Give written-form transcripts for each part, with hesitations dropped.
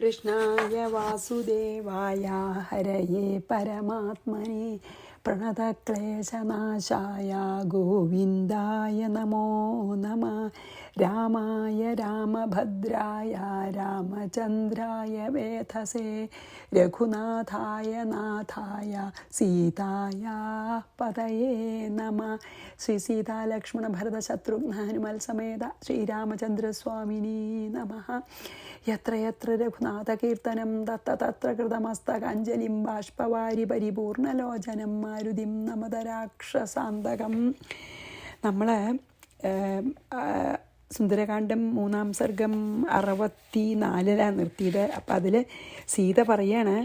കൃഷ്ണായ വാസുദേവായ ഹരയേ പരമാത്മനെ പ്രണതക്ലേശനാശായ ഗോവിന്ദായ നമോ നമഃ. രാമായ രാമഭദ്രായ രാമചന്ദ്രായ വേധസേ രഘുനാഥായ നാഥായ സീതായ പതയേ നമഃ. ശ്രീ സീതാലക്ഷ്മണ ഭരത ശത്രുഘ്ന ഹനുമൽ സമേത ശ്രീരാമചന്ദ്രസ്വാമിനീ നമഃ. യത്ര യത്ര രഘുനാഥകീർത്തനം തത്ര തത്ര കൃതമസ്തകാഞ്ജലിം ബാഷ്പവാരി പരിപൂർണലോചനം മാരുതിം നമത രാക്ഷസാന്തകം. നമ്മൾ സുന്ദരകാന്ഡം 3-ാം സർഗം 64 നിർത്തിയത്. അപ്പം അതിൽ സീത പറയാണ്,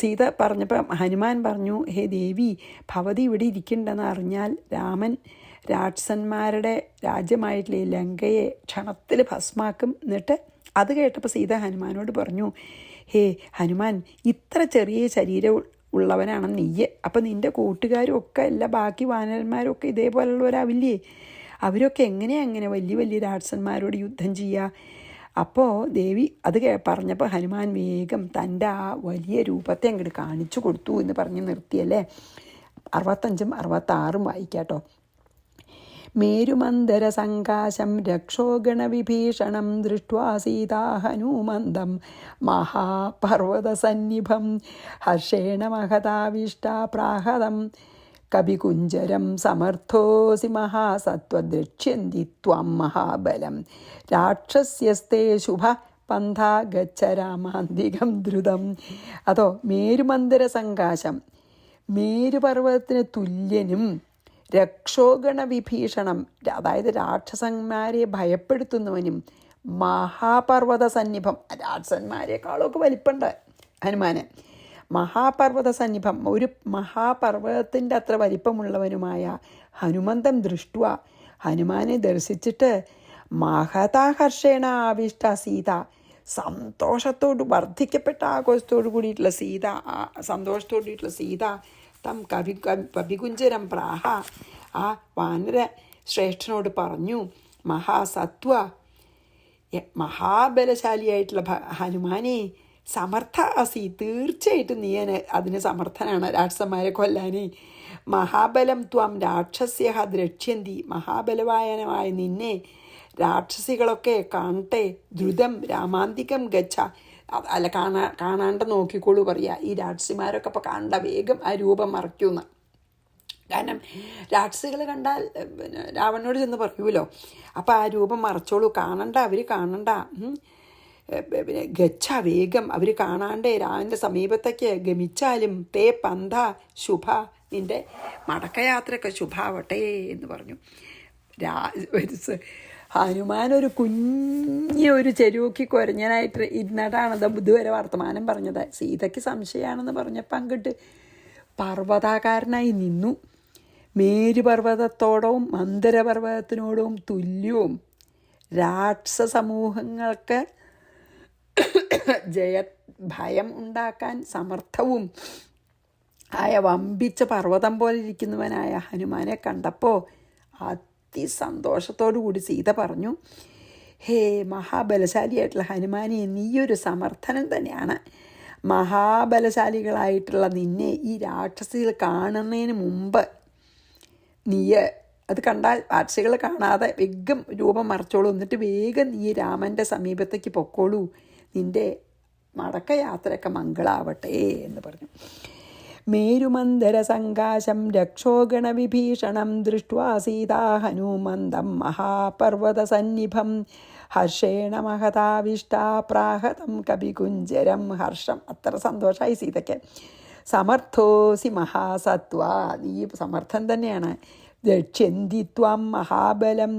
സീത പറഞ്ഞപ്പം ഹനുമാൻ പറഞ്ഞു, ഹേ ദേവി, ഭവതി ഇവിടെ ഇരിക്കണ്ടെന്ന് അറിഞ്ഞാൽ രാമൻ രാക്ഷസന്മാരുടെ രാജ്യമായിട്ടുള്ള ലങ്കയെ ക്ഷണത്തിൽ ഭസ്മാക്കും. എന്നിട്ട് അത് കേട്ടപ്പോൾ സീത ഹനുമാനോട് പറഞ്ഞു, ഹേ ഹനുമാൻ, ഇത്ര ചെറിയ ശരീരം ഉള്ളവനാണ് നീയെ. അപ്പം നിൻ്റെ കൂട്ടുകാരും ഒക്കെ എല്ലാ ബാക്കി വാനരന്മാരും ഒക്കെ ഇതേപോലുള്ളവരാവില്ലേ? അവരൊക്കെ എങ്ങനെ വലിയ വലിയ രാക്ഷസന്മാരോട് യുദ്ധം ചെയ്യുക? അപ്പോൾ ദേവി അത് പറഞ്ഞപ്പോൾ ഹനുമാൻ വേഗം തൻ്റെ ആ വലിയ രൂപത്തെ അങ്ങോട്ട് കാണിച്ചു കൊടുത്തു എന്ന് പറഞ്ഞ് നിർത്തിയല്ലേ. 65ഉം 66ഉം വായിക്കാട്ടോ. മേരുമന്ദര സങ്കാശം രക്ഷോഗണവിഭീഷണം ദൃഷ്ട്വാ സീതാ ഹനുമന്തം മഹാപർവതസന്നിഭം ഹർഷേണ മഹതാവിഷ്ടാ പ്രാഹതം കവികുഞ്ചരം സമർത്ഥോസി മഹാസത്വദ്രക്ഷ്യന്തി ത്വം മഹാബലം രാക്ഷസ്യസ്തേ ശുഭ പന്ഥാ ഗച്ഛ രാമാന്തികം ദ്രുതം. അതോ മേരുമന്ദര സങ്കാശം, മേരുപർവ്വതത്തിന് തുല്യനും രക്ഷോഗണ വിഭീഷണം, അതായത് രാക്ഷസന്മാരെ ഭയപ്പെടുത്തുന്നവനും മഹാപർവ്വത സന്നിഭം, രാക്ഷസന്മാരെക്കാളൊക്കെ വലിപ്പുണ്ട് ഹനുമാന്, മഹാപർവ്വത സന്നിഭം, ഒരു മഹാപർവ്വതത്തിൻ്റെ അത്ര വലിപ്പമുള്ളവനുമായ ഹനുമന്തം ദൃഷ്ടുവ, ഹനുമാനെ ദർശിച്ചിട്ട് മഹതാഹർഷേണ ആവിഷ്ട സീത, സന്തോഷത്തോട് വർദ്ധിക്കപ്പെട്ട ആഘോഷത്തോടു കൂടിയിട്ടുള്ള സീത, സന്തോഷത്തോടു കൂടിയിട്ടുള്ള സീത തം കവികുഞ്ചരം പ്രാഹ, ആ വാനര ശ്രേഷ്ഠനോട് പറഞ്ഞു, മഹാസത്വ, മഹാബലശാലിയായിട്ടുള്ള ഹനുമാനെ, സമർത്ഥ അസി, തീർച്ചയായിട്ടും നീ അതിന് സമർത്ഥനാണ് രാക്ഷസന്മാരെ കൊല്ലാനേ. മഹാബലം ത്വം രാക്ഷസ്യ ദ്രക്ഷ്യന്തി, മഹാബലവായനമായ നിന്നെ രാക്ഷസികളൊക്കെ കാണട്ടെ. ദ്രുതം രാമാന്തികം ഗച്ഛ, അല്ല കാണാണ്ട് നോക്കിക്കോളൂ പറയുക. ഈ രാക്ഷസിമാരൊക്കെ അപ്പോൾ കാണണ്ട, വേഗം ആ രൂപം മറയ്ക്കുന്ന. കാരണം രാക്ഷസികൾ കണ്ടാൽ രാവണനോട് ചെന്ന് പറയൂലോ, അപ്പോൾ ആ രൂപം മറച്ചോളൂ, കാണണ്ട, അവർ കാണണ്ട. ഗച്ഛ, വേഗം, അവർ കാണാണ്ടേ രാവൻ്റെ സമീപത്തേക്ക് ഗമിച്ചാലും തേ പന്ഥ ശുഭ, നിൻ്റെ മടക്കയാത്രയൊക്കെ ശുഭാവട്ടെ എന്ന് പറഞ്ഞു. ഹനുമാൻ ഒരു കുഞ്ഞൊരു ചെരുക്കി കുരഞ്ഞനായിട്ട് ഇരുന്നിട്ടാണ് ഇതുവരെ വർത്തമാനം പറഞ്ഞത്. സീതയ്ക്ക് സംശയമാണെന്ന് പറഞ്ഞപ്പോൾ അങ്ങോട്ട് പർവ്വതാകാരനായി നിന്നു. മേരുപർവ്വതത്തോടവും മന്ദരപർവ്വതത്തിനോടും തുല്യവും രാക്ഷസ സമൂഹങ്ങൾക്ക് ഭയം ഉണ്ടാക്കാൻ സമർത്ഥവും ആയ വമ്പിച്ച പർവ്വതം പോലെ ഇരിക്കുന്നവനായ ഹനുമാനെ കണ്ടപ്പോൾ അതിസന്തോഷത്തോടു കൂടി സീത പറഞ്ഞു, ഹേ മഹാബലശാലിയായിട്ടുള്ള ഹനുമാനെ, നീയൊരു സമർത്ഥനം തന്നെയാണ്. മഹാബലശാലികളായിട്ടുള്ള നിന്നെ ഈ രാക്ഷസികൾ കാണുന്നതിന് മുമ്പ് നീ അത് കണ്ടാൽ രാക്ഷസികൾ കാണാതെ വേഗം രൂപം മറച്ചോളൂ, എന്നിട്ട് വേഗം നീ രാമൻ്റെ സമീപത്തേക്ക് പൊക്കോളൂ, നിൻ്റെ മടക്കയാത്രയൊക്കെ മംഗളാവട്ടെ എന്ന് പറഞ്ഞു. മേരുമന്ദര സങ്കാശം രക്ഷോഗണവിഭീഷണം ദൃഷ്ട്വാ സീതാ ഹനുമന്തം മഹാപർവ്വത സന്നിഭം ഹർഷേണ മഹതാവിഷ്ടാ പ്രാഹതം കവികുഞ്ചരം. ഹർഷം, അത്ര സന്തോഷമായി സീതയ്ക്ക്. സമർത്ഥോസി മഹാസത്വ, നീ സമർത്ഥൻ തന്നെയാണ്. രക്ഷ്യന്തി ത്വം മഹാബലം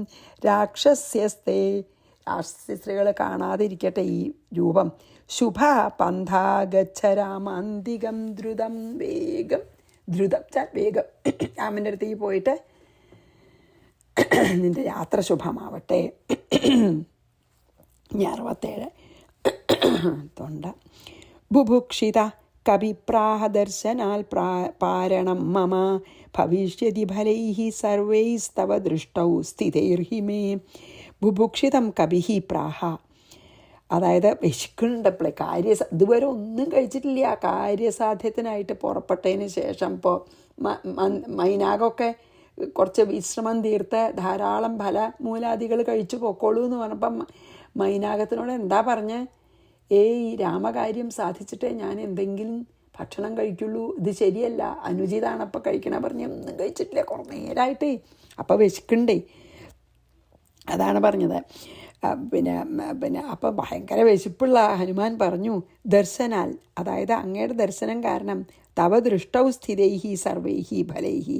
രാക്ഷസ്യസ്തേ, രാക്ഷസികൾ കാണാതിരിക്കട്ടെ ഈ രൂപം. ശുഭ പന്ഥാ ഗച്ഛ രാമാന്തികം ദ്രുതം, വേഗം, ദ്രുതം വേഗം രാമൻ്റെ അടുത്തേക്ക് പോയിട്ട് നിൻ്റെ യാത്ര ശുഭമാവട്ടെ. 67 തൊണ്ട. ബുഭുക്ഷിത കവിപ്രാഹദർശനാൽ പാരണം മമ ഭവിഷ്യതി ഫലൈഃ സർവൈസ്തവ ദൃഷ്ടൗ സ്ഥിതൈർഹി മേ. ബുഭുക്ഷിതം കവിഃ പ്രാഹ, അതായത് വിശക്കുന്നുണ്ടപ്പോഴേ ഇതുവരെ ഒന്നും കഴിച്ചിട്ടില്ല. കാര്യസാധ്യത്തിനായിട്ട് പുറപ്പെട്ടതിന് ശേഷം ഇപ്പോൾ മൈനാകമൊക്കെ കുറച്ച് വിശ്രമം തീർത്ത് ധാരാളം ഫലമൂലാദികൾ കഴിച്ചു പൊക്കോളൂ എന്ന് പറഞ്ഞപ്പം മൈനാകത്തിനോട് എന്താ പറഞ്ഞ്, ഈ രാമകാര്യം സാധിച്ചിട്ടേ ഞാൻ എന്തെങ്കിലും ഭക്ഷണം കഴിക്കുള്ളൂ, ഇത് ശരിയല്ല, അനുചിതാണ് അപ്പം കഴിക്കണ പറഞ്ഞ് ഒന്നും കഴിച്ചിട്ടില്ല കുറേ നേരമായിട്ടേ. അപ്പം വിശക്കണ്ടേ, അതാണ് പറഞ്ഞത്. അപ്പം ഭയങ്കര വിശപ്പുള്ള ഹനുമാൻ പറഞ്ഞു, ദർശനാൽ, അതായത് അങ്ങയുടെ ദർശനം കാരണം, തവ ദൃഷ്ടൗ സ്ഥിതൈഹി സർവൈഹി ഫലൈഹി,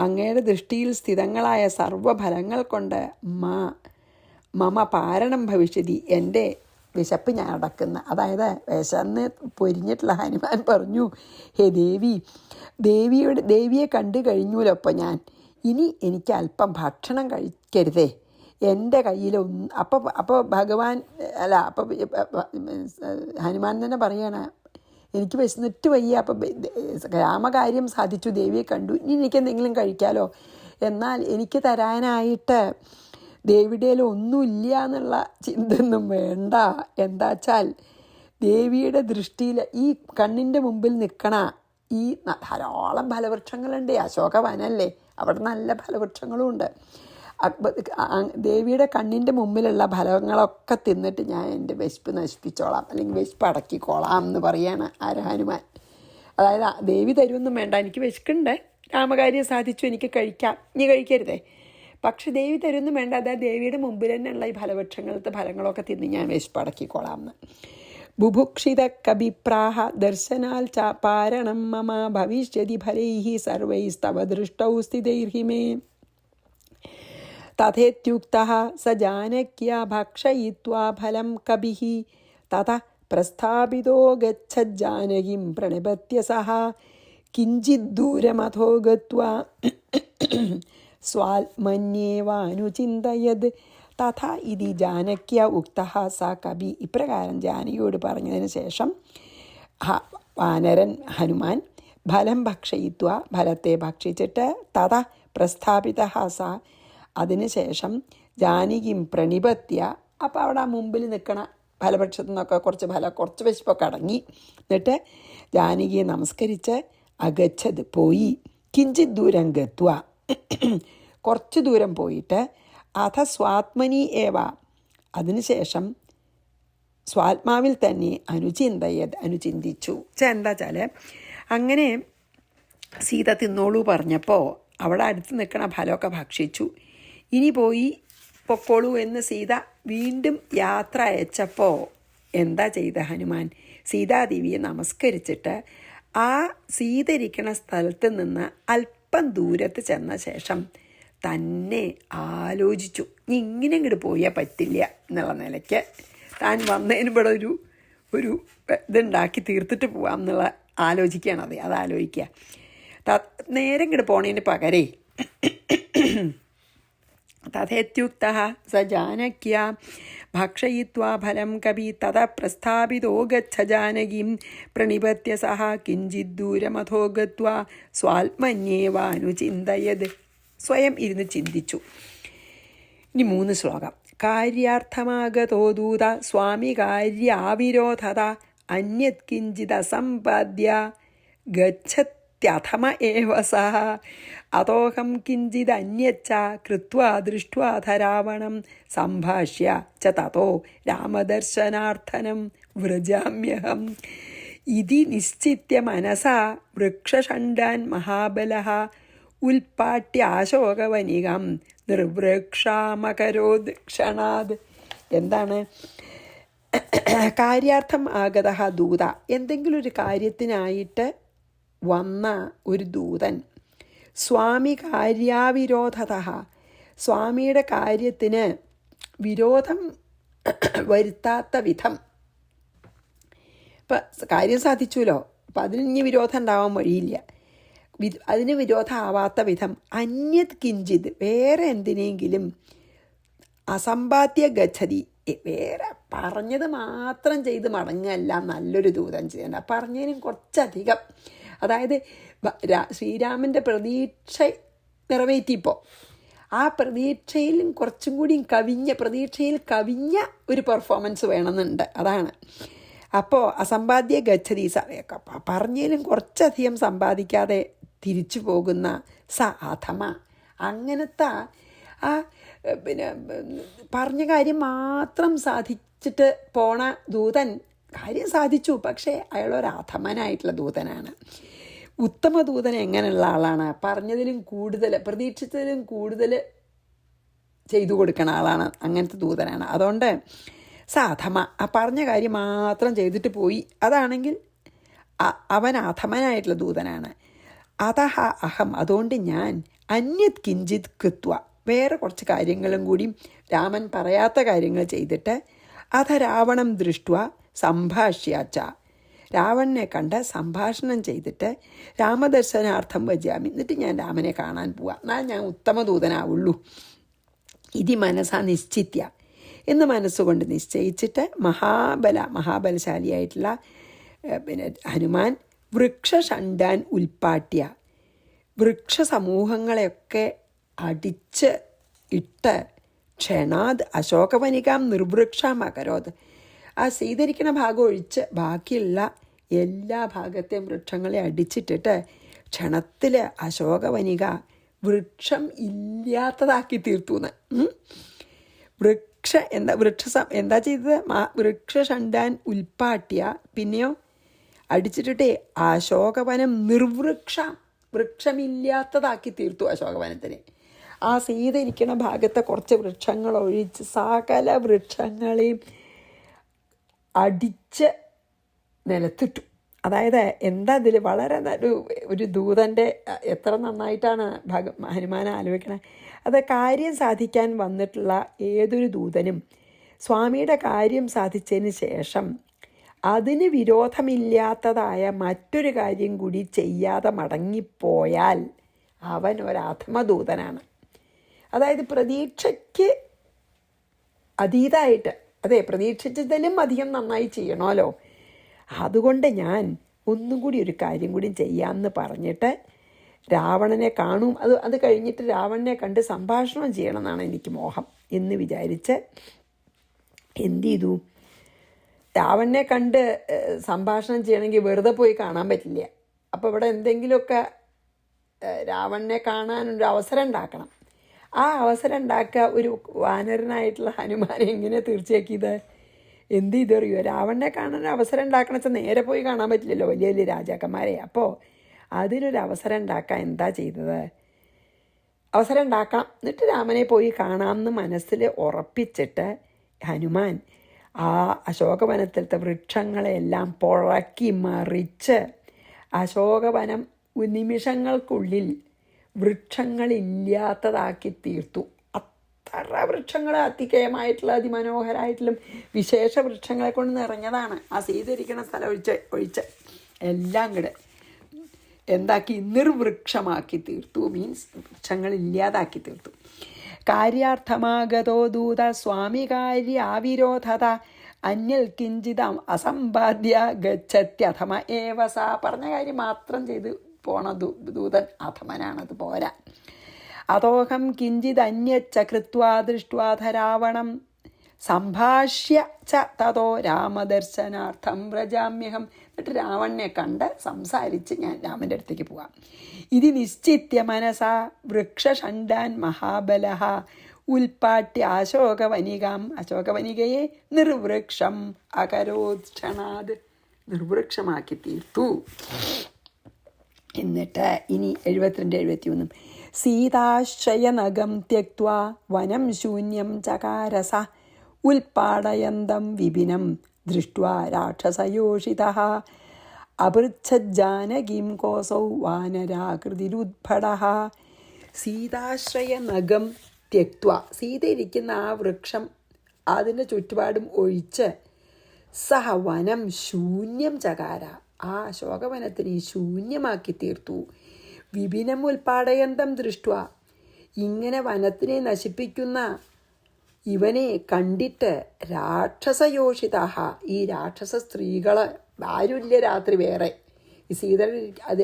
അങ്ങയുടെ ദൃഷ്ടിയിൽ സ്ഥിതങ്ങളായ സർവഫലങ്ങൾ കൊണ്ട് മമ പാരണം ഭവിഷ്യതി, എൻ്റെ വിശപ്പ് ഞാൻ അടക്കുന്ന. അതായത് വിശന്ന് പൊരിഞ്ഞിട്ടുള്ള ഹനുമാൻ പറഞ്ഞു, ഹേ ദേവിയെ കണ്ടു കഴിഞ്ഞൂലോ അപ്പം ഞാൻ, ഇനി എനിക്ക് അല്പം ഭക്ഷണം കഴിക്കരുതേ, എൻ്റെ കയ്യിലൊന്നും. അപ്പോൾ ഭഗവാൻ അപ്പം ഹനുമാൻ തന്നെ പറയാണ്, എനിക്ക് വിശന്നിട്ട് വയ്യ, അപ്പം രാമകാര്യം സാധിച്ചു, ദേവിയെ കണ്ടു, ഇനി എനിക്കെന്തെങ്കിലും കഴിക്കാമല്ലോ, എന്നാൽ എനിക്ക് തരാനായിട്ട് ദേവിയുടെ ഒന്നുമില്ല എന്നുള്ള ചിന്തയൊന്നും വേണ്ട. എന്താ വെച്ചാൽ ദേവിയുടെ ദൃഷ്ടിയിൽ ഈ കണ്ണിൻ്റെ മുമ്പിൽ നിൽക്കണ ഈ ധാരാളം ഫലവൃക്ഷങ്ങളുണ്ട്. അശോകവനല്ലേ, അവിടെ നല്ല ഫലവൃക്ഷങ്ങളും ഉണ്ട്. ദേവിയുടെ കണ്ണിൻ്റെ മുമ്പിലുള്ള ഫലങ്ങളൊക്കെ തിന്നിട്ട് ഞാൻ എൻ്റെ വിശപ്പ് നശിപ്പിച്ചോളാം, അല്ലെങ്കിൽ വിശപ്പ് അടക്കിക്കോളാം എന്ന് പറയാണ് ഹനുമാൻ. അതായത് ദേവി തരുമൊന്നും വേണ്ട, എനിക്ക് വിശക്കുണ്ട്, രാമകാര്യം സാധിച്ചു, എനിക്ക് കഴിക്കാം, ഇനി കഴിക്കരുതേ, പക്ഷെ ദേവി തരുമൊന്നും വേണ്ട, അതായത് ദേവിയുടെ മുമ്പിൽ തന്നെയുള്ള ഈ ഫലവൃക്ഷങ്ങളത്തെ ഫലങ്ങളൊക്കെ തിന്ന് ഞാൻ വിശപ്പ് അടക്കിക്കോളാം എന്ന്. ബുഭുക്ഷിത കബിപ്രാഹ ദർശനാൽ പാരണം മമ ഭവിഷ്യതി ഫലൈഹി സർവൈസ്തവ ദൃഷ്ടൗ സ്ഥിതൈർഹിമേ തഥേത്യുക്തഃ സ ജാനക്യാ ഭക്ഷയിത്വാ ഫലം കപിഃ തതഃ പ്രസ്ഥാപിതോ ഗച്ഛജ്ജാനകിം പ്രണിപത്യ സഹ കിഞ്ചിദ്ദൂരമഥോ ഗത്വാ സ്വാത്മന്യേവാനുചിന്തയത് തഥ ഇതി ജാനക്യ ഉക്തഃ സ കപി. ഇപ്രകാരം ജാനകിയോട് പറഞ്ഞതിന് ശേഷം വാനരൻ ഹനുമാൻ ഫലം ഭക്ഷയിത്വ, ഫലത്തെ ഭക്ഷിച്ചിട്ട്, തഥ പ്രസ്ഥാപിതഃ സ, അതിനുശേഷം ജാനകിയും പ്രണിപത്യ, അപ്പോൾ അവിടെ മുമ്പിൽ നിൽക്കണ ഫലപക്ഷത്തു നിന്നൊക്കെ കുറച്ച് വിശപ്പൊക്കെ അടങ്ങി, എന്നിട്ട് ജാനകിയെ നമസ്കരിച്ച് അഗച്ഛത് പോയി, കിഞ്ചിത് ദൂരം ഗത്വ, കുറച്ച് ദൂരം പോയിട്ട്, അഥ സ്വാത്മനി ഏവ, അതിനുശേഷം സ്വാത്മാവിൽ തന്നെ അനുചിന്തിച്ചു. എന്താ വെച്ചാൽ അങ്ങനെ സീത തിന്നോളൂ പറഞ്ഞപ്പോൾ അവിടെ അടുത്ത് നിൽക്കണ ഫലമൊക്കെ ഭക്ഷിച്ചു. ഇനി പോയി പൊക്കോളൂ എന്ന് സീത വീണ്ടും യാത്ര അയച്ചപ്പോൾ എന്താ ചെയ്ത ഹനുമാൻ, സീതാദേവിയെ നമസ്കരിച്ചിട്ട് ആ സീത ഇരിക്കണ സ്ഥലത്ത് നിന്ന് അല്പം ദൂരത്ത് ചെന്ന ശേഷം തന്നെ ആലോചിച്ചു, ഇങ്ങനെ ഇങ്ങോട്ട് പോയാൽ പറ്റില്ല എന്നുള്ള നിലയ്ക്ക് താൻ വന്നതിന് ഇവിടെ ഒരു ഇതുണ്ടാക്കി തീർത്തിട്ട് പോവാം എന്നുള്ള ആലോചിക്കുകയാണത്. അത് ആലോചിക്കുക. നേരം ഇങ്ങോട്ട് പോണതിന് പകരേ തഥേത്യുക്തഃ സ ജാനക്യ ഭക്ഷയിത്വാ ഫലം കപി തത പ്രസ്ഥാപിതോ ഗച്ഛ ജാനകിം പ്രണിപത്യ സഹ കിഞ്ചിദ്ദൂരമഥോ ഗത്വാ സ്വാത്മന്യേവാനുചിന്തയത്, സ്വയം ഇരുന്ന് ചിന്തിച്ചു. ഇനി 3 ശ്ലോകം. കാര്യാർത്ഥമാഗതോ ദൂത സ്വാമി കാര്യാവിരോധത അന്യത് കിഞ്ചിദസമ്പാദ്യ ഗച്ഛത്യഥമ ഏവ സഹ അതോഹം കിഞ്ചിദന്യച്ച കൃത്വാ ദൃഷ്ട്വാ ധരാവണം സംഭാഷ്യ ച തതോ രാമദർശനാർത്ഥനം വ്രജാമ്യഹം ഇതി നിശ്ചിത്യ മനസാ വൃക്ഷഷണ്ഡാൻ മഹാബലഃ ഉൽപ്പാട്യാശോകവനികം നിർവൃക്ഷാമകരോത് ക്ഷണാത്. എന്താണ് കാര്യാർത്ഥം ആഗത ദൂത, എന്തെങ്കിലും ഒരു കാര്യത്തിനായിട്ട് വന്ന ഒരു ദൂതൻ, സ്വാമി കാര്യാവിരോധത, സ്വാമിയുടെ കാര്യത്തിന് വിരോധം വരുത്താത്ത വിധം, ഇപ്പം കാര്യം സാധിച്ചുല്ലോ, അപ്പം അതിന് വിരോധം ഉണ്ടാവാൻ വഴിയില്ല, അതിന് വിരോധമാവാത്ത വിധം അന്യത് കിഞ്ചിത്, വേറെ എന്തിനെങ്കിലും അസമ്പാദ്യ ഗച്ഛതി, വേറെ പറഞ്ഞത് മാത്രം ചെയ്ത് മടങ്ങല്ല നല്ലൊരു ദൂതൻ ചെയ്യേണ്ട, പറഞ്ഞതിനും കുറച്ചധികം, അതായത് ശ്രീരാമൻ്റെ പ്രതീക്ഷ നിറവേറ്റിപ്പോൾ ആ പ്രതീക്ഷയിലും കുറച്ചും കൂടി പ്രതീക്ഷയിൽ കവിഞ്ഞ ഒരു പെർഫോമൻസ് വേണമെന്നുണ്ട്. അതാണ്. അപ്പോൾ അസമ്പാദ്യ ഗച്ഛതി പറഞ്ഞാലും കുറച്ചധികം സമ്പാദിക്കാതെ തിരിച്ചു പോകുന്ന അധമ. അങ്ങനത്തെ ആ പറഞ്ഞ കാര്യം മാത്രം സാധിച്ചിട്ട് പോണ ദൂതൻ കാര്യം സാധിച്ചു, പക്ഷേ അയാളൊരു അധമനായിട്ടുള്ള ദൂതനാണ്. ഉത്തമ ദൂതൻ എങ്ങനെയുള്ള ആളാണ്? പറഞ്ഞതിലും കൂടുതൽ, പ്രതീക്ഷിച്ചതിലും കൂടുതൽ ചെയ്തു കൊടുക്കണ ആളാണ്. അങ്ങനത്തെ ദൂതനാണ്. അതുകൊണ്ട് അധമ, ആ പറഞ്ഞ കാര്യം മാത്രം ചെയ്തിട്ട് പോയി. അതാണെങ്കിൽ അവൻ അധമനായിട്ടുള്ള ദൂതനാണ്. അതഹ അഹം, അതുകൊണ്ട് ഞാൻ അന്യത് കിഞ്ചിത് കൃത്വ, വേറെ കുറച്ച് കാര്യങ്ങളും കൂടി രാമൻ പറയാത്ത കാര്യങ്ങൾ ചെയ്തിട്ട് അധ രാവണം ദൃഷ്ട്വ സംഭാഷ്യാച്ച, രാവണനെ കണ്ട് സംഭാഷണം ചെയ്തിട്ട് രാമദർശനാർത്ഥം വജ്യാമി, എന്നിട്ട് ഞാൻ രാമനെ കാണാൻ പോവാം, എന്നാൽ ഞാൻ ഉത്തമദൂതനാവുള്ളൂ. ഇതി മനസ്സാ നിശ്ചിത്യ, എന്ന് മനസ്സുകൊണ്ട് നിശ്ചയിച്ചിട്ട് മഹാബലശാലിയായിട്ടുള്ള ഹനുമാൻ വൃക്ഷഷണ്ടാൻ ഉൽപ്പാട്യ, വൃക്ഷസമൂഹങ്ങളെയൊക്കെ അടിച്ച് ഇട്ട് ക്ഷണാദ് അശോകവനികാം നിർവൃക്ഷാം അകരോത്, ആ സ്വീകരിക്കണ ഭാഗം ഒഴിച്ച് ബാക്കിയുള്ള എല്ലാ ഭാഗത്തെയും വൃക്ഷങ്ങളെ അടിച്ചിട്ടിട്ട് ക്ഷണത്തിൽ അശോകവനിക വൃക്ഷം ഇല്ലാത്തതാക്കി തീർത്തുന്ന്. എന്താ ചെയ്തത്? വൃക്ഷഷണ്ടാൻ ഉൽപ്പാട്യ, പിന്നെയോ അടിച്ചിട്ടിട്ടേ അശോകവനം വൃക്ഷമില്ലാത്തതാക്കി തീർത്തു അശോകവനത്തിനെ. ആ സീത ഇരിക്കണ ഭാഗത്തെ കുറച്ച് വൃക്ഷങ്ങൾ ഒഴിച്ച് സകല വൃക്ഷങ്ങളെയും അടിച്ച് നിലത്തിട്ടു. അതായത് എന്താ ഇതിൽ വളരെ ഒരു ദൂതൻ്റെ എത്ര നന്നായിട്ടാണ് ഹനുമാൻ ആലോചിക്കണേ. അത് കാര്യം സാധിക്കാൻ വന്നിട്ടുള്ള ഏതൊരു ദൂതനും സ്വാമിയുടെ കാര്യം സാധിച്ചതിന് ശേഷം അതിന് വിരോധമില്ലാത്തതായ മറ്റൊരു കാര്യം കൂടി ചെയ്യാതെ മടങ്ങിപ്പോയാൽ അവൻ ഒരധമദൂതനാണ്. അതായത് പ്രതീക്ഷയ്ക്ക് അതീതമായിട്ട്, അതെ, പ്രതീക്ഷിച്ചതിലും അധികം നന്നായി ചെയ്യണമല്ലോ. അതുകൊണ്ട് ഞാൻ ഒന്നും കൂടി ഒരു കാര്യം കൂടി ചെയ്യാമെന്ന് പറഞ്ഞിട്ട് രാവണനെ കാണും, അത് കഴിഞ്ഞിട്ട് രാവണനെ കണ്ട് സംഭാഷണം ചെയ്യണമെന്നാണ് എനിക്ക് മോഹം എന്ന് വിചാരിച്ച് എന്ത് ചെയ്തു? രാവണനെ കണ്ട് സംഭാഷണം ചെയ്യണമെങ്കിൽ വെറുതെ പോയി കാണാൻ പറ്റില്ല. അപ്പോൾ ഇവിടെ എന്തെങ്കിലുമൊക്കെ രാവണനെ കാണാനൊരു അവസരം ഉണ്ടാക്കണം. ആ അവസരം ഉണ്ടാക്കുക ഒരു വാനരനായിട്ടുള്ള ഹനുമാനെ എങ്ങനെ തീർച്ചയാക്കിയത്? എന്ത് ചെയ്തറിയോ? രാവണനെ കാണാൻ അവസരം ഉണ്ടാക്കണം വെച്ചാൽ നേരെ പോയി കാണാൻ പറ്റില്ലല്ലോ വലിയ വലിയ രാജാക്കന്മാരെ. അപ്പോൾ അതിനൊരു അവസരം ഉണ്ടാക്കാൻ എന്താ ചെയ്തത്? അവസരം ഉണ്ടാക്കണം, എന്നിട്ട് രാമനെ പോയി കാണാമെന്ന് മനസ്സിൽ ഉറപ്പിച്ചിട്ട് ഹനുമാൻ ആ അശോകവനത്തിലത്തെ വൃക്ഷങ്ങളെല്ലാം പുഴക്കി മറിച്ച് അശോകവനം നിമിഷങ്ങൾക്കുള്ളിൽ വൃക്ഷങ്ങളില്ലാത്തതാക്കി തീർത്തു. അത്ര വൃക്ഷങ്ങൾ അതികയമായിട്ടുള്ള അതിമനോഹരമായിട്ടുള്ള വിശേഷ വൃക്ഷങ്ങളെ കൊണ്ട് നിറഞ്ഞതാണ്. ആ സീതയിരിക്കുന്ന സ്ഥലം ഒഴിച്ച് എല്ലാം കൂടെ എന്താക്കി? നിർവൃക്ഷമാക്കി തീർത്തു. മീൻസ് വൃക്ഷങ്ങളില്ലാതാക്കി തീർത്തു. കാര്യാർത്ഥമാഗതോ ദൂത സ്വാമി കാര്യാവിരോധത അന്യൽ കിഞ്ചിതം അസമ്പാദ്യ ഗച്ഛത്യഥമ ഏവസ. പറഞ്ഞ കാര്യം മാത്രം ചെയ്ത് പോണ ദൂതൻ അധമനാണത്, പോരാ. അതോഹം കിഞ്ചിത് അന്യച്ച കൃത്വാ ദൃഷ്ട്വാധ രാവണം സംഭാഷ്യ ച തതോ രാമദർശനാർത്ഥം വ്രജാമ്യഹം. എന്നിട്ട് രാവണനെ കണ്ട് സംസാരിച്ച് ഞാൻ രാമൻ്റെ അടുത്തേക്ക് പോവാം. ഇത് നിശ്ചിത്യ മനസാ വൃക്ഷഷണ്ടാൻ മഹാബലഃ ഉൽപ്പാട്യ അശോകവനികയെ നിർവൃക്ഷം അകരോക്ഷണാത്, നിർവൃക്ഷമാക്കി തീർത്തു. എന്നിട്ട് ഇനി 72-71 സീതാശ്രയനഗം ത്യക്ത്വാ വനം ശൂന്യം ചകാരസ ഉൽപ്പാടയന്തം വിപിനം ദൃഷ്ട്വാ രാക്ഷസയോഷിതഃ അപൃച്ഛജ്ജാനകീം കോസൗ വാനരാകൃതിരുദ്ഭടഃ. സീതാശ്രയനഗം ത്യക്ത്വാ, സീത ഇരിക്കുന്ന ആ വൃക്ഷം അതിൻ്റെ ചുറ്റുപാടും ഒഴിച്ച് സഹ വനം ശൂന്യം ചകാര, ആ അശോകവനത്തിനെ ശൂന്യമാക്കി തീർത്തു. വിപിനം ഉൽപ്പാടയന്തം ദൃഷ്ട്വ, ഇങ്ങനെ വനത്തിനെ നശിപ്പിക്കുന്ന ഇവനെ കണ്ടിട്ട് രാക്ഷസയോഷിതാഹ, ഈ രാക്ഷസ സ്ത്രീകൾ ആരുമില്ല രാത്രി വേറെ, ഈ സീത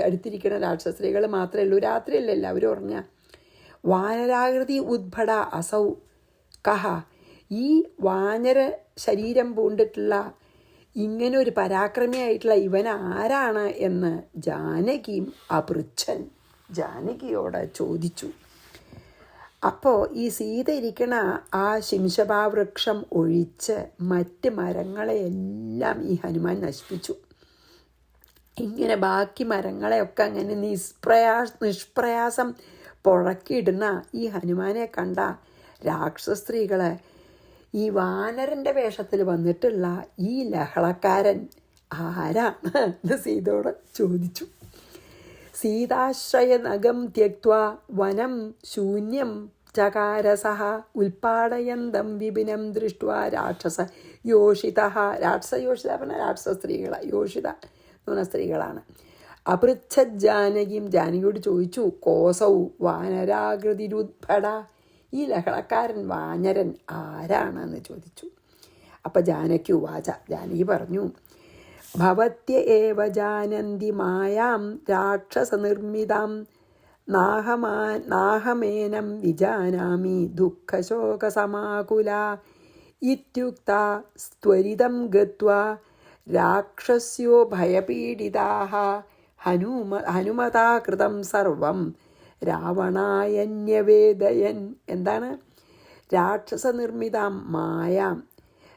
അടുത്തിരിക്കുന്ന രാക്ഷസ സ്ത്രീകൾ മാത്രമേ ഉള്ളൂ. രാത്രിയല്ല എല്ലാവരും ഉറങ്ങുക. വാനരാകൃതി ഉദ്ഭട അസൗ കഹ, ഈ വാനര ശരീരം പൂണ്ടിട്ടുള്ള ഇങ്ങനൊരു പരാക്രമിയായിട്ടുള്ള ഇവൻ ആരാണ് എന്ന് ജാനകിയും അപൃച്ഛൻ, ജാനകിയോട് ചോദിച്ചു. അപ്പോൾ ഈ സീത ഇരിക്കണ ആ ശിംശഭാവൃക്ഷം ഒഴിച്ച് മറ്റ് മരങ്ങളെയെല്ലാം ഈ ഹനുമാൻ നശിപ്പിച്ചു. ഇങ്ങനെ ബാക്കി മരങ്ങളെയൊക്കെ അങ്ങനെ നിഷ്പ്രയാസം പുഴക്കിയിടുന്ന ഈ ഹനുമാനെ കണ്ട രാക്ഷസ്ത്രീകൾ ഈ വാനരൻ്റെ വേഷത്തിൽ വന്നിട്ടുള്ള ഈ ലഹളക്കാരൻ ആരാണ് എന്ന് സീതയോട് ചോദിച്ചു. സീതാശ്രയനഗം ത്യക്ത്വാ വനം ശൂന്യം ചകാരസഃ ഉൽപാടയന്തം വിപിനം ദൃഷ്ട്വാ രാക്ഷസ യോഷിത. രാക്ഷസയോഷിത പറഞ്ഞാൽ രാക്ഷസ സ്ത്രീകൾ, യോഷിത എന്ന് പറഞ്ഞ സ്ത്രീകളാണ്. അപൃച്ഛജാനകിയും, ജാനകിയോട് ചോദിച്ചു, കോസൗ വാനരാകൃതിരുദ്ഭട, ഈ ലഹളക്കാരൻ വാനരൻ ആരാണെന്ന് ചോദിച്ചു. അപ്പം ജാനകി ഉവാച, ജാനകി പറഞ്ഞു, ഭവത്യ ഏവ ജാനന്തി മായാം രാക്ഷസനിർമ്മിതാം നാഹമേനം വിജാനാമി ദുഃഖശോകസമാകുല ഇത്യുക്ത ത്വരിതം ഗത്വാ രാക്ഷസ്യോ ഭയപീഡിതാഃ ഹനുമതാ കൃതം സർവം രാവണായന്യവേദയൻ. എന്താണ്? രാക്ഷസനിർമ്മിതാം മായാം,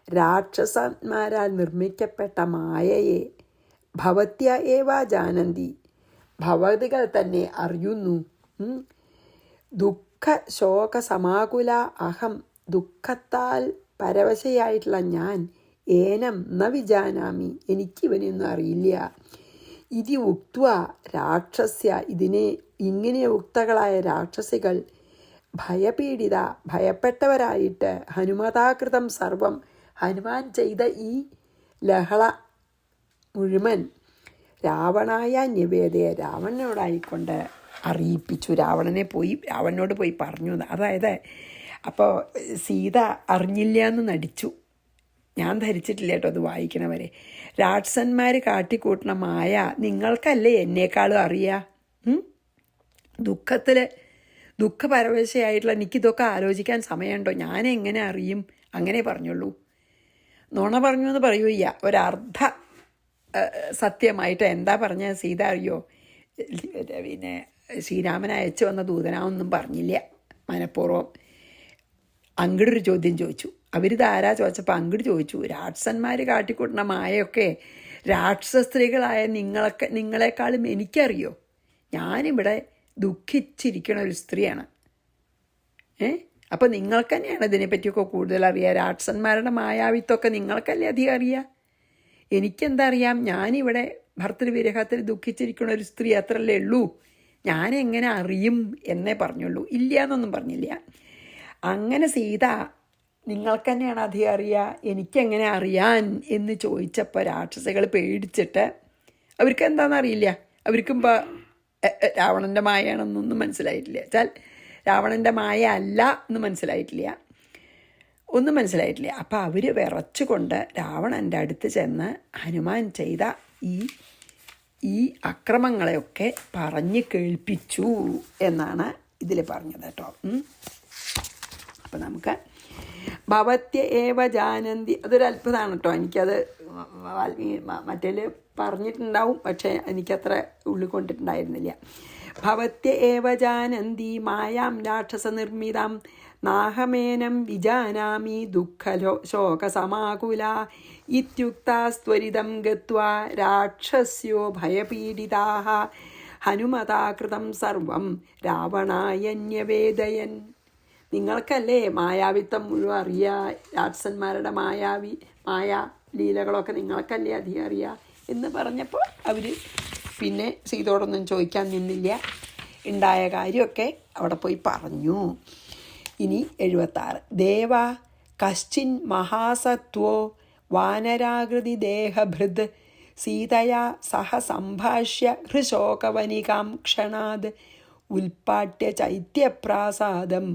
രാക്ഷസന്മാരാൽ നിർമ്മിക്കപ്പെട്ട മായയെ ഭവത്യ ഏവ ജാനന്തി, ഭവതികൾ തന്നെ അറിയുന്നു. ദുഃഖശോകസമാകുല അഹം, ദുഃഖത്താൽ പരവശയായിട്ടുള്ള ഞാൻ, ഏനം ന വിജാനാമി, എനിക്കിവനെയൊന്നും അറിയില്ല. ഇതി ഉക്ത്വ രാക്ഷസ്യ, ഇതിനെ ഇങ്ങനെ ഉക്തകളായ രാക്ഷസികൾ ഭയപീഡിത, ഭയപ്പെട്ടവരായിട്ട് ഹനുമതാകൃതം സർവം, ഹനുമാൻ ചെയ്ത ഈ ലഹള മുഴുവൻ രാവണായ നിവേദയ, രാവണനോടായിക്കൊണ്ട് അറിയിപ്പിച്ചു. രാവണനോട് പോയി പറഞ്ഞു. അതായത് അപ്പോൾ സീത അറിഞ്ഞില്ല എന്ന് നടിച്ചു. ഞാൻ ധരിച്ചിട്ടില്ല കേട്ടോ അത് വായിക്കണവരെ. രാക്ഷസന്മാർ കാട്ടിക്കൂട്ടണ മായ നിങ്ങൾക്കല്ലേ എന്നേക്കാളും അറിയാം. ദുഃഖപരവശയായിട്ടുള്ള എനിക്കിതൊക്കെ ആലോചിക്കാൻ സമയമുണ്ടോ? ഞാൻ എങ്ങനെ അറിയും? അങ്ങനെ പറഞ്ഞുള്ളൂ. നുണ പറഞ്ഞു എന്ന് പറയൂയ്യ. ഒരർദ്ധ സത്യമായിട്ട് എന്താ പറഞ്ഞ സീത അറിയോ? പിന്നെ ശ്രീരാമനെ അയച്ചു വന്ന ദൂതനാവൊന്നും പറഞ്ഞില്ല മനഃപൂർവ്വം. അങ്ങടൊരു ചോദ്യം ചോദിച്ചു. അവരിതാരാ ചോദിച്ചപ്പോൾ അങ്ങോട്ട് ചോദിച്ചു, രാക്ഷസന്മാർ കാട്ടിക്കൂട്ടുന്ന മായൊക്കെ രാക്ഷസ സ്ത്രീകളായ നിങ്ങളെക്കാളും എനിക്കറിയോ? ഞാനിവിടെ ദുഃഖിച്ചിരിക്കണ ഒരു സ്ത്രീയാണ്. അപ്പോൾ നിങ്ങൾക്ക് തന്നെയാണ് ഇതിനെപ്പറ്റിയൊക്കെ കൂടുതൽ അറിയാം. രാക്ഷസന്മാരുടെ മായാവിത്വമൊക്കെ നിങ്ങൾക്കല്ലേ അധികം അറിയാം. എനിക്കെന്താ അറിയാം? ഞാനിവിടെ ഭർത്തൃവിരഹത്തിൽ ദുഃഖിച്ചിരിക്കണ ഒരു സ്ത്രീ അത്രല്ലേ ഉള്ളൂ. ഞാനെങ്ങനെ അറിയും എന്നേ പറഞ്ഞുള്ളൂ, ഇല്ല എന്നൊന്നും പറഞ്ഞില്ല. അങ്ങനെ സീത നിങ്ങൾക്ക് തന്നെയാണ് അധികം അറിയുക, എനിക്കെങ്ങനെ അറിയാൻ എന്ന് ചോദിച്ചപ്പോൾ രാക്ഷസികൾ പേടിച്ചിട്ട്, അവർക്ക് എന്താണെന്നറിയില്ല, അവർക്കും ഇപ്പോൾ രാവണൻ്റെ മായയാണെന്നൊന്നും മനസ്സിലായിട്ടില്ല. വെച്ചാൽ രാവണൻ്റെ മായ അല്ല എന്ന് മനസ്സിലായിട്ടില്ല, ഒന്നും മനസ്സിലായിട്ടില്ല. അപ്പം അവർ വിറച്ചുകൊണ്ട് രാവണൻ്റെ അടുത്ത് ചെന്ന് ഹനുമാൻ ചെയ്ത ഈ അക്രമങ്ങളെയൊക്കെ പറഞ്ഞ് കേൾപ്പിച്ചു എന്നാണ് ഇതിൽ പറഞ്ഞത് കേട്ടോ. അപ്പം നമുക്ക് ഭവത്യ ഏവ ജാനന്തി, അതൊരു അത്ഭുതമാണ് കേട്ടോ. എനിക്കത് മറ്റേൽ പറഞ്ഞിട്ടുണ്ടാവും, പക്ഷേ എനിക്കത്ര ഉള്ളിക്കൊണ്ടിട്ടുണ്ടായിരുന്നില്ല. ഭവത്യ ഏവ ജാനന്തി മായാം രാക്ഷസനിർമ്മിതാം നാഹമേനം വിജാനാമി ദുഃഖശോകസമാകുല ഇത്യുക്താസ്ത്വരിതം ഗത്വാ രാക്ഷസ്യോ ഭയപീഡിതാഃ ഹനുമതാ കൃതം സർവം രാവണായന്യവേദയൻ. നിങ്ങൾക്കല്ലേ മായാവിത്വം മുഴുവൻ അറിയുക, രാക്ഷസന്മാരുടെ മായാലീലകളൊക്കെ നിങ്ങൾക്കല്ലേ അധികം അറിയുക എന്ന് പറഞ്ഞപ്പോൾ അവർ പിന്നെ സീതയോടൊന്നും ചോദിക്കാൻ നിന്നില്ല. ഉണ്ടായ കാര്യമൊക്കെ അവിടെ പോയി പറഞ്ഞു. ഇനി 76. ദേവ കശ്ചിൻ മഹാസത്വോ വാനരാകൃതി ദേഹഭൃത് സീതയാ സഹ സംഭാഷ്യ ഹൃശോകവനികാം ക്ഷണാത് ഉൽപ്പാട്യ ചൈത്യപ്രാസാദം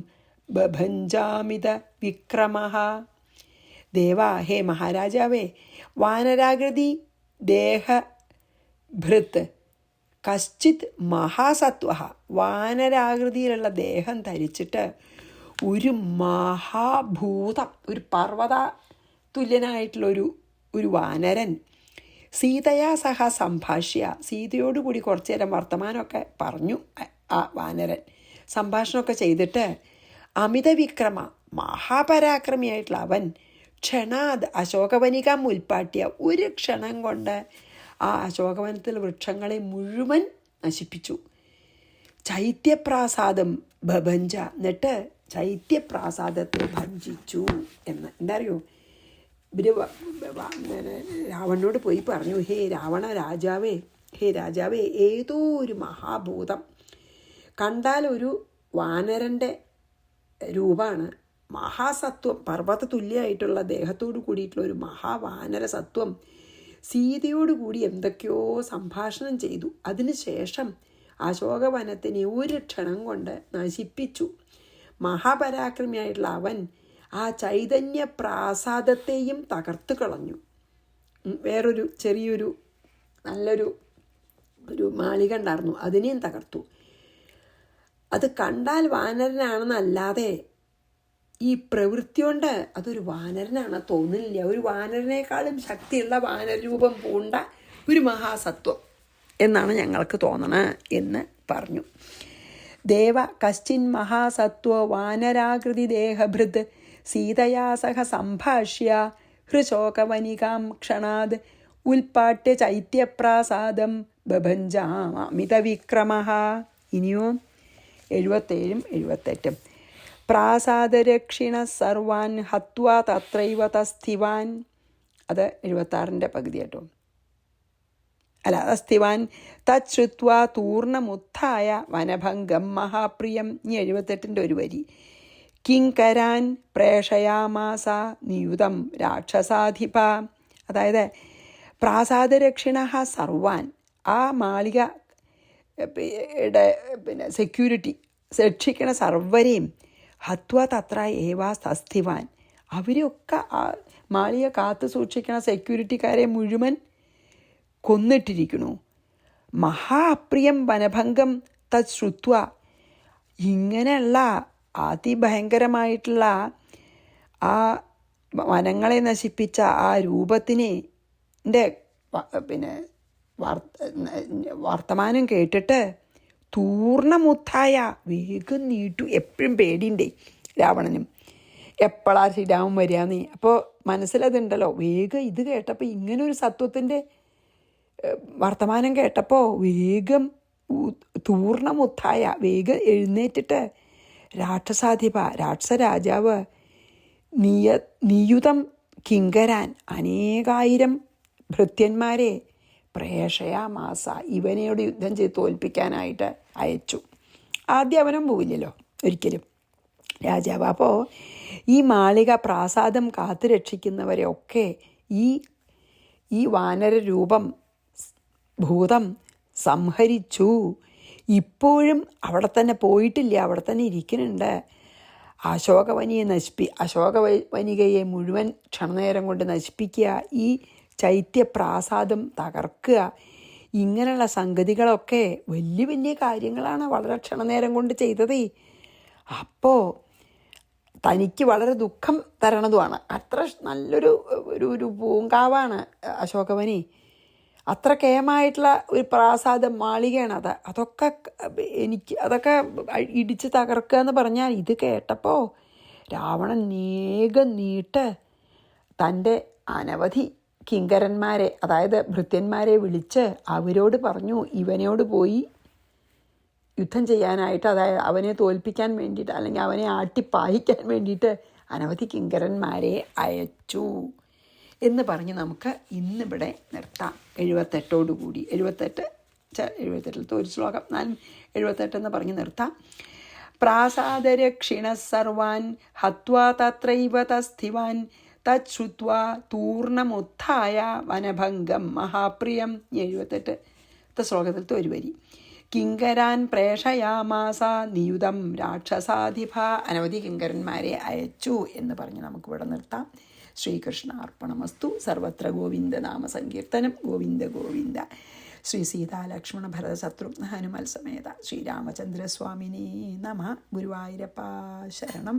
ബഭഞ്ജാമിത വിക്രമഃ. ദേവ, ഹേ മഹാരാജാവേ, വാനരാകൃതി ദേഹഭൃത് കശ്ചിത് മഹാസത്വ, വാനരാകൃതിയിലുള്ള ദേഹം ധരിച്ചിട്ട് ഒരു മഹാഭൂതം, ഒരു പർവ്വത തുല്യനായിട്ടുള്ളൊരു വാനരൻ സീതയാ സഹ സംഭാഷ്യ, സീതയോടുകൂടി കുറച്ചു നേരം വർത്തമാനമൊക്കെ പറഞ്ഞു. ആ വാനരൻ സംഭാഷണമൊക്കെ ചെയ്തിട്ട് അമിത വിക്രമ, മഹാപരാക്രമിയായിട്ടുള്ള അവൻ ക്ഷണാത് അശോകവനികം ഉൽപ്പാട്ടിയ, ഒരു ക്ഷണം കൊണ്ട് ആ അശോകവനത്തിൽ വൃക്ഷങ്ങളെ മുഴുവൻ നശിപ്പിച്ചു. ചൈത്യപ്രാസാദം ബഭഞ്ച, എന്നിട്ട് ചൈത്യപ്രാസാദത്തെ ഭഞ്ജിച്ചു എന്ന്. എന്താ അറിയോ, ഇവർ രാവണനോട് പോയി പറഞ്ഞു, ഹേ രാജാവേ, ഏതോ ഒരു മഹാഭൂതം, കണ്ടാൽ ഒരു വാനരൻ്റെ രൂപമാണ്, മഹാസത്വം, പർവ്വത തുല്യമായിട്ടുള്ള ദേഹത്തോടു കൂടിയിട്ടുള്ള ഒരു മഹാവാനര സത്വം സീതയോടുകൂടി എന്തൊക്കെയോ സംഭാഷണം ചെയ്തു. അതിനുശേഷം അശോകവനത്തിനെ ഒരു ക്ഷണം കൊണ്ട് നശിപ്പിച്ചു. മഹാപരാക്രമിയായിട്ടുള്ള അവൻ ആ ചൈതന്യ പ്രാസാദത്തെയും തകർത്ത് കളഞ്ഞു. വേറൊരു ചെറിയൊരു നല്ലൊരു മാളിക ഉണ്ടായിരുന്നു, അതിനെയും തകർത്തു. അത് കണ്ടാൽ വാനരനാണെന്നല്ലാതെ ഈ പ്രവൃത്തി കൊണ്ട് അതൊരു വാനരനാണ് തോന്നുന്നില്ല. ഒരു വാനരനേക്കാളും ശക്തിയുള്ള വാനരൂപം പൂണ്ട ഒരു മഹാസത്വം എന്നാണ് ഞങ്ങൾക്ക് തോന്നണത് എന്ന് പറഞ്ഞു. ദേവ കശ്ചിൻ മഹാസത്വോ വാനരാകൃതി ദേഹഭൃത് സീതയാ സഹ സംഭാഷ്യ ഹൃശോകവനികാം ക്ഷണാത് ഉൽപ്പാട്യ ചൈത്യപ്രാസാദം ബഭഞ്ചാമിതവിക്രമ. ഇനിയോ 77 78. പ്രാസാദരക്ഷിണ സർവാൻ ഹത്വാ തത്രൈവ തസ്ഥിവാൻ, അത് 76 പകുതി കേട്ടോ, അല്ല തസ്ഥിവാൻ തശ്രുത്വാ തൂർണമുത്ഥായ വനഭംഗം മഹാപ്രിയം. ഇനി 78 ഒരു വരി. കിങ്കരാൻ പ്രേഷയാമാസ നിയുതം രാക്ഷസാധിപ, അതായത് പ്രാസാദരക്ഷിണ സർവാൻ, ആ മാളിക സെക്യൂരിറ്റി രക്ഷിക്കണ സർവരെയും ഹത്വ തത്ര ഏവാ തസ്ഥിവാൻ, അവരെയൊക്കെ ആ മാളിക കാത്തു സൂക്ഷിക്കണ സെക്യൂരിറ്റിക്കാരെ മുഴുവൻ കൊന്നിട്ടിരിക്കണു. മഹാപ്രിയം വനഭംഗം തശ്രുത്വ, ഇങ്ങനെയുള്ള അതിഭയങ്കരമായിട്ടുള്ള ആ വനങ്ങളെ നശിപ്പിച്ച ആ രൂപത്തിനെ വർത്തമാനം കേട്ടിട്ട് തൂർണമുത്തായ, വേഗം നീട്ടു. എപ്പോഴും പേടിയുണ്ടേ രാവണനും, എപ്പോഴാ ശ്രീരാമൻ വരികയെന്നേ. അപ്പോൾ മനസ്സിലതുണ്ടല്ലോ. വേഗം ഇത് കേട്ടപ്പോൾ, ഇങ്ങനൊരു സത്വത്തിൻ്റെ വർത്തമാനം കേട്ടപ്പോൾ വേഗം തൂർണമുത്തായ, വേഗം എഴുന്നേറ്റിട്ട് രാക്ഷസാധിപ, രാക്ഷസരാജാവ് നിയുതം കിങ്കരാൻ, അനേകായിരം ഭൃത്യന്മാരെ പ്രേഷയാമാസ, ഇവനോട് യുദ്ധം ചെയ്ത് തോൽപ്പിക്കാനായിട്ട് അയച്ചു. ആദ്യം അവനും പോവില്ലല്ലോ ഒരിക്കലും രാജാവ്. അപ്പോൾ ഈ മാളിക പ്രാസാദം കാത്തു രക്ഷിക്കുന്നവരെയൊക്കെ ഈ വാനര രൂപം ഭൂതം സംഹരിച്ചു. ഇപ്പോഴും അവിടെ തന്നെ പോയിട്ടില്ല, അവിടെ തന്നെ ഇരിക്കുന്നുണ്ട്. അശോകവനികയെ മുഴുവൻ ക്ഷണനേരം കൊണ്ട് നശിപ്പിക്കുക, ഈ ചൈത്യപ്രാസാദം തകർക്കുക, ഇങ്ങനെയുള്ള സംഗതികളൊക്കെ വലിയ വലിയ കാര്യങ്ങളാണ് വളരെ ക്ഷണനേരം കൊണ്ട് ചെയ്തത്. അപ്പോൾ തനിക്ക് വളരെ ദുഃഖം തരണതുമാണ്. അത്ര നല്ലൊരു ഒരു പൂങ്കാവാണ് അശോകവനി, അത്ര കേമായിട്ടുള്ള ഒരു പ്രാസാദം മാളികയാണ് അത്. അതൊക്കെ ഇടിച്ച് തകർക്കുക എന്ന് പറഞ്ഞാൽ, ഇത് കേട്ടപ്പോൾ രാവണൻ വേഗം നീട്ട് തൻ്റെ അനവധി കിങ്കരന്മാരെ, അതായത് ഭൃത്യന്മാരെ വിളിച്ച് അവരോട് പറഞ്ഞു, ഇവനോട് പോയി യുദ്ധം ചെയ്യാനായിട്ട്, അതായത് അവനെ തോൽപ്പിക്കാൻ വേണ്ടിയിട്ട്, അല്ലെങ്കിൽ അവനെ ആട്ടിപ്പായിക്കാൻ വേണ്ടിയിട്ട് അനവധി കിങ്കരന്മാരെ അയച്ചു എന്ന് പറഞ്ഞ് നമുക്ക് ഇന്നിവിടെ നിർത്താം. 78 78 ഒരു ശ്ലോകം 78 എന്ന് പറഞ്ഞ് നിർത്താം. പ്രാസാദരക്ഷിണ സർവാൻ ഹത്വാ തത്രൈവ തസ്ഥിവാൻ തശ്രുത്വാ തൂർണമുത്ഥായ വനഭംഗം മഹാപ്രിയം. 78 ശ്ലോകത്തിലത്തെ ഒരു വരി. കിങ്കരാൻ പ്രേഷയാമാസ നിയുതം രാക്ഷസാധിപ, അനവധി കിങ്കരന്മാരെ അയച്ചു എന്ന് പറഞ്ഞ് നമുക്കിവിടെ നിർത്താം. ശ്രീകൃഷ്ണ അർപ്പണമസ്തു. സർവത്ര ഗോവിന്ദ നാമ സങ്കീർത്തനം. ഗോവിന്ദ ഗോവിന്ദ. ശ്രീ സീതാ ലക്ഷ്മണ ഭരത ശത്രുഘ്ന ഹനുമൽ സമേത ശ്രീരാമചന്ദ്രസ്വാമിനേ നമ. ഗുരുവായൂരപ്പ ശരണം.